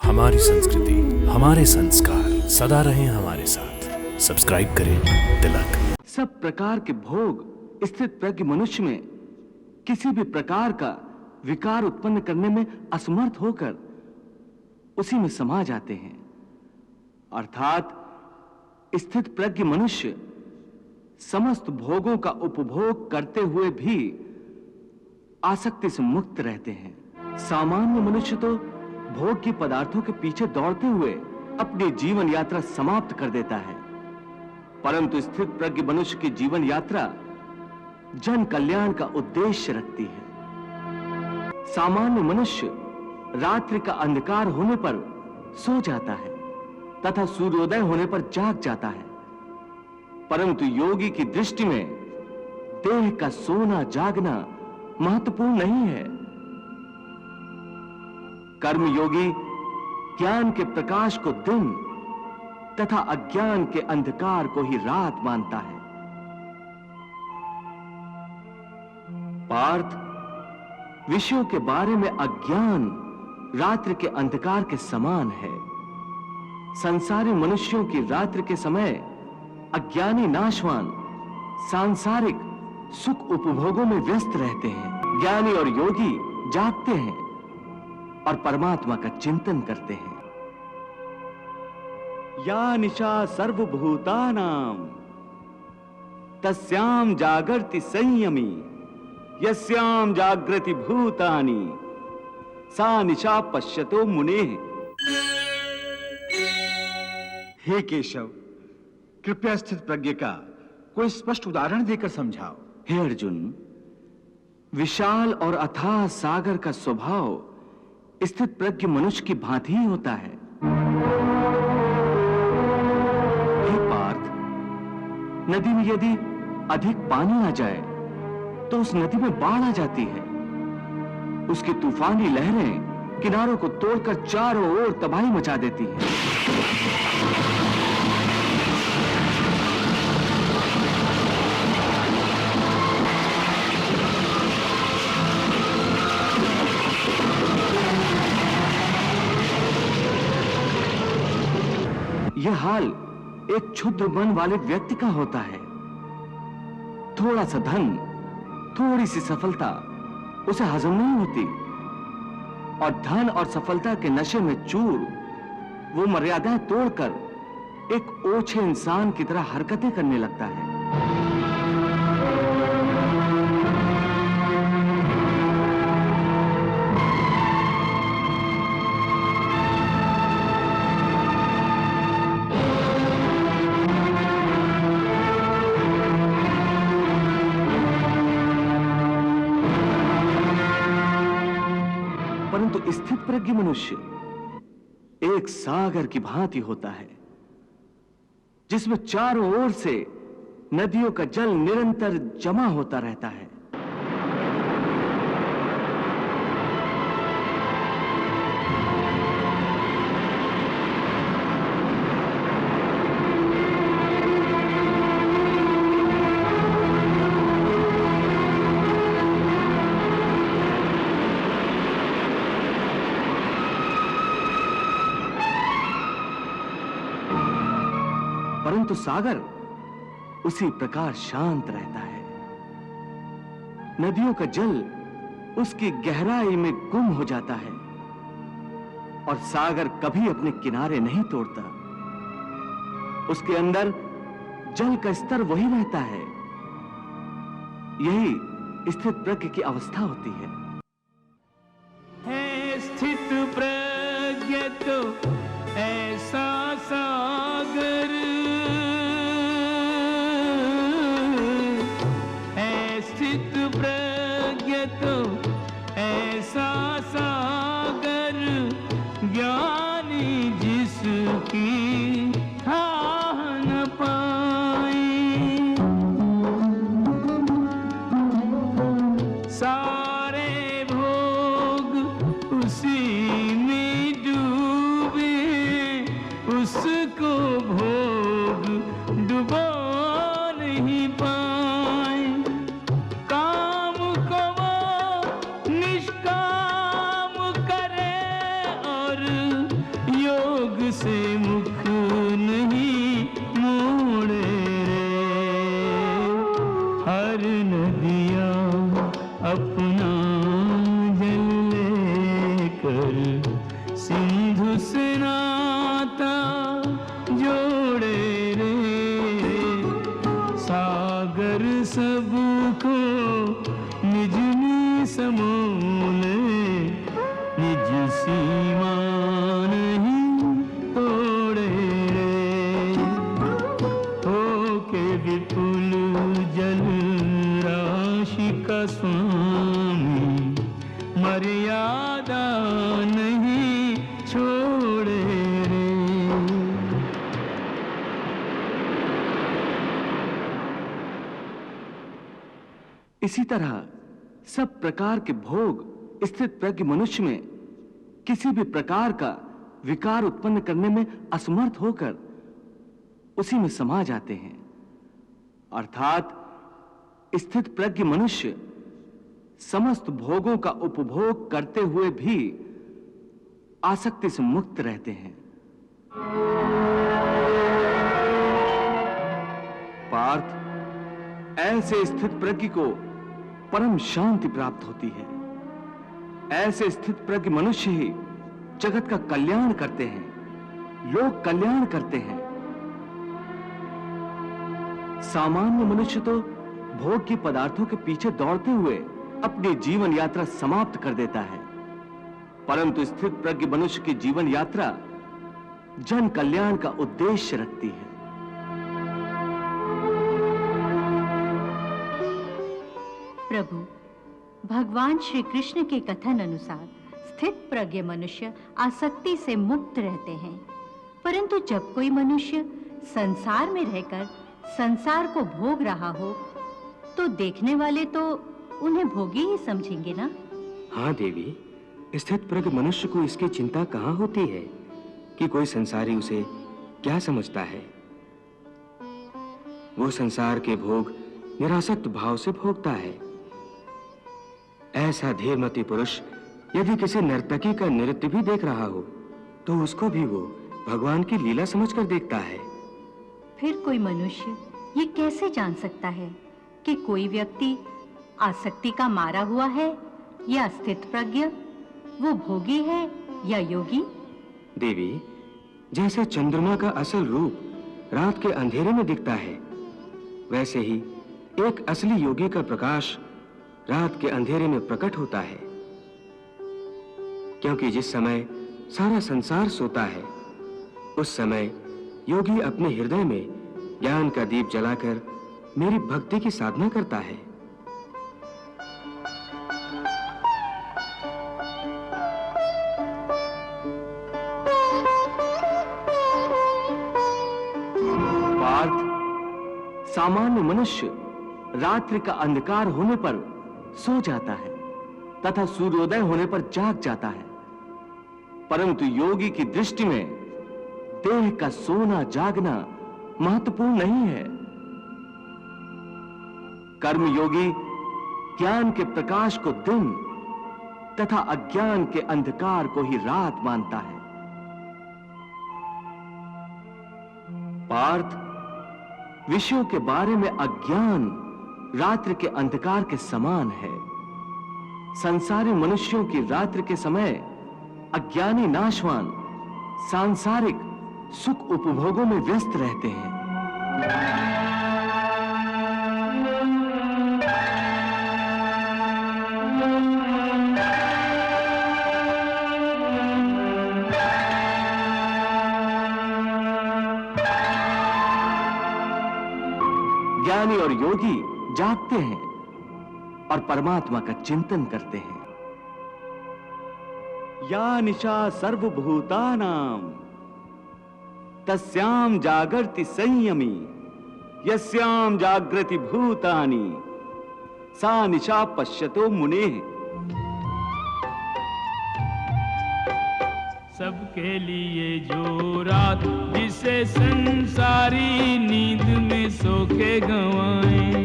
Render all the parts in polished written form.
हमारी संस्कृति, हमारे संस्कार सदा रहें हमारे साथ। सब्सक्राइब करें तिलक। सब प्रकार के भोग स्थित प्रज्ञ मनुष्य में किसी भी प्रकार का विकार उत्पन्न करने में असमर्थ होकर उसी में समा जाते हैं। अर्थात स्थित प्रज्ञ मनुष्य समस्त भोगों का उपभोग करते हुए भी आसक्ति से मुक्त रहते हैं। सामान्य मनुष्य तो भोग की पदार्थों के पीछे दौड़ते हुए अपनी जीवन यात्रा समाप्त कर देता है, परंतु स्थित प्रज्ञ मनुष्य की जीवन यात्रा जन कल्याण का उद्देश्य रखती है। सामान्य मनुष्य रात्रि का अंधकार होने पर सो जाता है तथा सूर्योदय होने पर जाग जाता है, परंतु योगी की दृष्टि में देह का सोना जागना महत्वपूर्ण नहीं है। कर्मयोगी ज्ञान के प्रकाश को दिन तथा अज्ञान के अंधकार को ही रात मानता है। पार्थ, विषयों के बारे में अज्ञान रात्रि के अंधकार के समान है। संसारी मनुष्यों की रात्रि के समय अज्ञानी नाशवान सांसारिक सुख उपभोगों में व्यस्त रहते हैं। ज्ञानी और योगी जागते हैं और परमात्मा का चिंतन करते हैं। या निशा सर्वभूतानां तस्याम जागर्ति संयमी यस्याम जागृति भूतानि सा निशा पश्यतो मुनेः। हे केशव, कृपया स्थित प्रज्ञ का कोई स्पष्ट उदाहरण देकर समझाओ। हे अर्जुन, विशाल और अथाह सागर का स्वभाव स्थित प्रज्ञ मनुष्य की भांति ही होता है। हे पार्थ, नदी में यदि अधिक पानी आ जाए तो उस नदी में बाढ़ आ जाती है। उसकी तूफानी लहरें किनारों को तोड़कर चारों ओर तबाही मचा देती हैं। यह हाल एक क्षुद्र मन वाले व्यक्ति का होता है। थोड़ा सा धन, थोड़ी सी सफलता उसे हजम नहीं होती और धन और सफलता के नशे में चूर वो मर्यादाएं तोड़कर एक ओछे इंसान की तरह हरकतें करने लगता है। परंतु स्थित प्रज्ञ मनुष्य एक सागर की भांति होता है जिसमें चारों ओर से नदियों का जल निरंतर जमा होता रहता है। परंतु सागर उसी प्रकार शांत रहता है। नदियों का जल उसकी गहराई में गुम हो जाता है और सागर कभी अपने किनारे नहीं तोड़ता। उसके अंदर जल का स्तर वही रहता है। यही स्थित प्रज्ञ की अवस्था होती है। स्थित प्रज्ञ तो ऐसा सागर, स्थित प्रज्ञ तो ऐसा सागर, ज्ञानी जिसकी थाह न पाए। सारे भोग उसी में डूबे, उसको भोग डुबो नहीं पाए। काम को वो निष्काम करे और से मुख नहीं मोड़े रे। हर नदिया अपना जल लेकर सिंधु से नाता जोड़े रे। सागर सबको निज में समोले, निज सीमा नहीं तोड़े रे। होके विपुल जल राशि का स्वामी, मर्यादा नहीं छोड़े रे। इसी तरह सब प्रकार के भोग स्थित प्रज्ञ मनुष्य में किसी भी प्रकार का विकार उत्पन्न करने में असमर्थ होकर उसी में समा जाते हैं। अर्थात स्थित प्रज्ञ मनुष्य समस्त भोगों का उपभोग करते हुए भी आसक्ति से मुक्त रहते हैं। पार्थ, ऐसे स्थित प्रज्ञ को परम शांति प्राप्त होती है। ऐसे स्थित प्रज्ञ मनुष्य ही जगत का कल्याण करते हैं, लोक कल्याण करते हैं। सामान्य मनुष्य तो भोग के पदार्थों के पीछे दौड़ते हुए अपनी जीवन यात्रा समाप्त कर देता है, परंतु स्थित प्रज्ञ मनुष्य की जीवन यात्रा जन कल्याण का उद्देश्य रखती है। प्रभु, भगवान श्री कृष्ण के कथन अनुसार स्थित प्रज्ञ मनुष्य आसक्ति से मुक्त रहते हैं, परंतु जब कोई मनुष्य संसार में रहकर संसार को भोग रहा हो तो देखने वाले तो उन्हें भोगी ही समझेंगे ना? हाँ देवी, स्थित प्रज्ञ मनुष्य को इसकी चिंता कहाँ होती है कि कोई संसारी उसे क्या समझता है। वो संसार के भोग निरासक्त भाव से भोगता है। ऐसा धीरमती पुरुष यदि किसी नर्तकी का नृत्य भी देख रहा हो तो उसको भी वो भगवान की लीला समझकर देखता है। फिर कोई मनुष्य ये कैसे जान सकता है कि कोई व्यक्ति आसक्ति का मारा हुआ है या स्थित प्रज्ञ, वो भोगी है या योगी? देवी, जैसे चंद्रमा का असल रूप रात के अंधेरे में दिखता है, वैसे ही एक असली योगी का प्रकाश रात के अंधेरे में प्रकट होता है। क्योंकि जिस समय सारा संसार सोता है, उस समय योगी अपने हृदय में ज्ञान का दीप जलाकर मेरी भक्ति की साधना करता है। पार्थ, सामान्य मनुष्य रात्रि का अंधकार होने पर सो जाता है तथा सूर्योदय होने पर जाग जाता है, परंतु योगी की दृष्टि में देह का सोना जागना महत्वपूर्ण नहीं है। कर्मयोगी ज्ञान के प्रकाश को दिन तथा अज्ञान के अंधकार को ही रात मानता है। पार्थ, विषयों के बारे में अज्ञान रात्रि के अंधकार के समान है। संसारी मनुष्यों की रात्रि के समय अज्ञानी नाशवान सांसारिक सुख उपभोगों में व्यस्त रहते हैं। ज्ञानी और योगी जागते हैं और परमात्मा का चिंतन करते हैं। या निशा सर्वभूतानां तस्याम जागर्ति संयमी, यस्याम जागृति भूतानि सा निशा पश्यतो मुनेः। सबके लिए जो रात जिसे संसारी नींद में सो के गंवाए,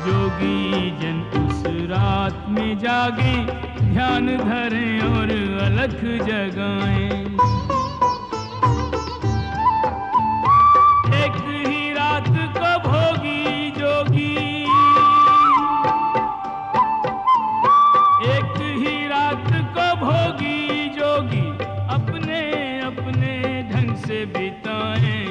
जोगी जन उस रात रात में जागे, ध्यान धरें और अलख जगाएं। एक ही रात को भोगी जोगी, एक ही रात को भोगी जोगी अपने अपने ढंग से बिताएं।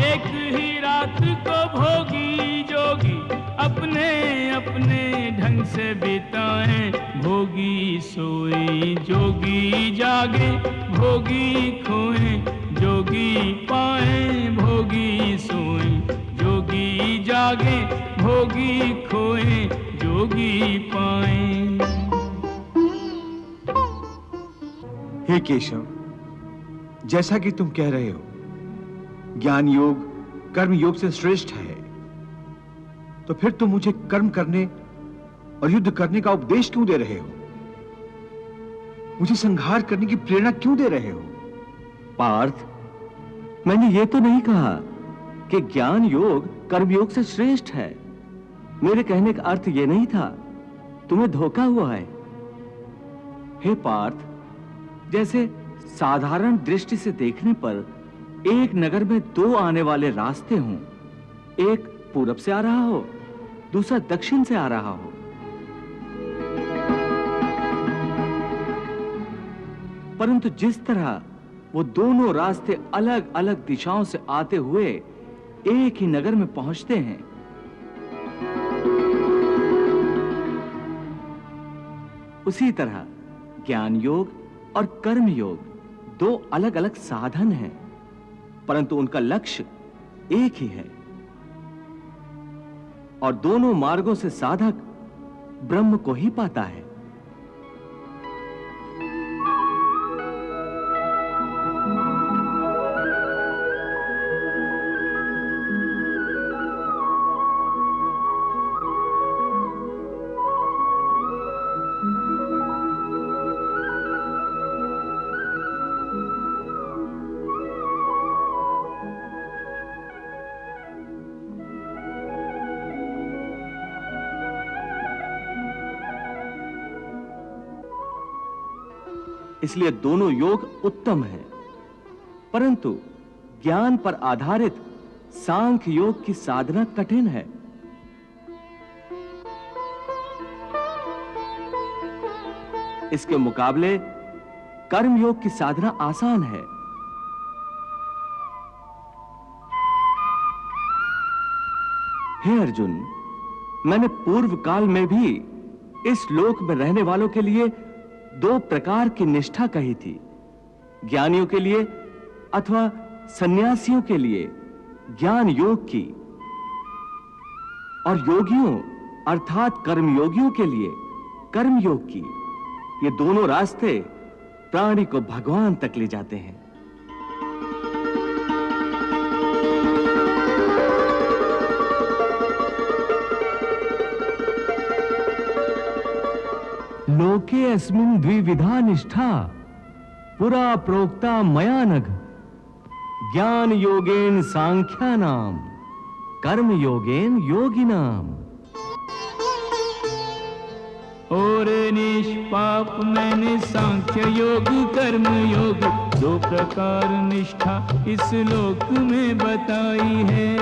एक ही रात को भोगी जोगी अपने अपने ढंग से बिताएं। भोगी सोए जोगी जागे, भोगी खोए जोगी पाए। भोगी सोए जोगी जागे, भोगी खोए जोगी पाए। हे केशव, जैसा कि तुम कह रहे हो, ज्ञान योग कर्म योग से श्रेष्ठ है, तो फिर तुम मुझे कर्म करने और युद्ध करने का उपदेश क्यों दे रहे हो? मुझे संहार करने की प्रेरणा क्यों दे रहे हो? पार्थ, मैंने ये तो नहीं कहा कि ज्ञान योग कर्म योग से श्रेष्ठ है। मेरे कहने का अर्थ ये नहीं था। तुम्हें धोखा हुआ है। हे पार्थ, जैसे साधारण दृष्टि से देखने पर एक नगर में दो आने वाले रास्ते हों, एक पूरब से आ रहा हो, दूसरा दक्षिण से आ रहा हो, परंतु जिस तरह वो दोनों रास्ते अलग अलग दिशाओं से आते हुए एक ही नगर में पहुंचते हैं, उसी तरह ज्ञान योग और कर्म योग दो अलग अलग साधन हैं, परंतु उनका लक्ष्य एक ही है। और दोनों मार्गों से साधक ब्रह्म को ही पाता है। इसलिए दोनों योग उत्तम है, परंतु ज्ञान पर आधारित सांख्य योग की साधना कठिन है। इसके मुकाबले कर्म योग की साधना आसान है। हे अर्जुन, मैंने पूर्व काल में भी इस लोक में रहने वालों के लिए दो प्रकार की निष्ठा कही थी, ज्ञानियों के लिए अथवा सन्यासियों के लिए ज्ञान योग की, और योगियों अर्थात कर्मयोगियों के लिए कर्म योग की। ये दोनों रास्ते प्राणी को भगवान तक ले जाते हैं। लोके अस्मिन् द्विविधा निष्ठा पुरा प्रोक्ता मया नघ, ज्ञान योगेन सांख्यानाम कर्म योगेन योगिनाम। और निष्पाप मैंने सांख्य योग कर्म योग दो प्रकार निष्ठा इस लोक में बताई है।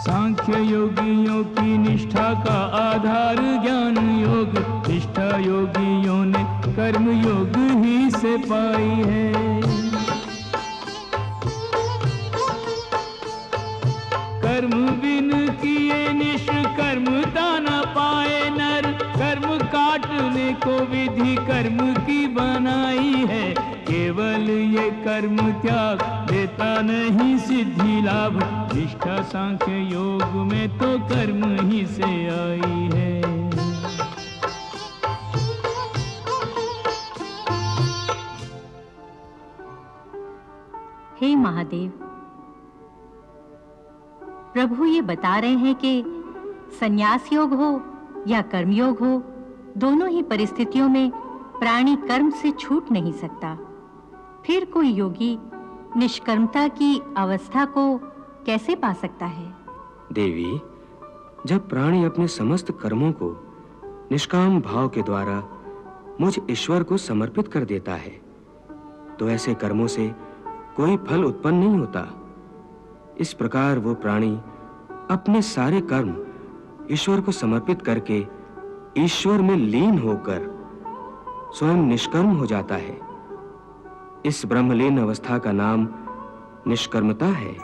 सांख्य योगियों की निष्ठा का आधार ज्ञान योग, निष्ठा योगियों ने कर्म योग ही से पाई है। कर्म बिन किए निष्कर्म दाना पाए नर, कर्म काटने को विधि कर्म की बनाई है। केवल ये कर्म त्याग देता नहीं सिद्धि लाभ, निष्ठा सांख्य योग में तो कर्म ही से आई है। हे महादेव, प्रभु ये बता रहे हैं कि संन्यास योग हो या कर्म योग हो, दोनों ही परिस्थितियों में प्राणी कर्म से छूट नहीं सकता। फिर कोई योगी निष्कर्मता की अवस्था को कैसे पा सकता है? देवी, जब प्राणी अपने समस्त कर्मों को निष्काम भाव के द्वारा मुझ ईश्वर को समर्पित कर देता है, तो ऐसे कर्मों से कोई फल उत्पन्न नहीं होता। इस प्रकार वो प्राणी अपने सारे कर्म ईश्वर को समर्पित करके ईश्वर में लीन होकर स्वयं निष्कर्म हो जाता है। इस ब्रह्मलीन अवस्था का नाम निष्कर्मता है।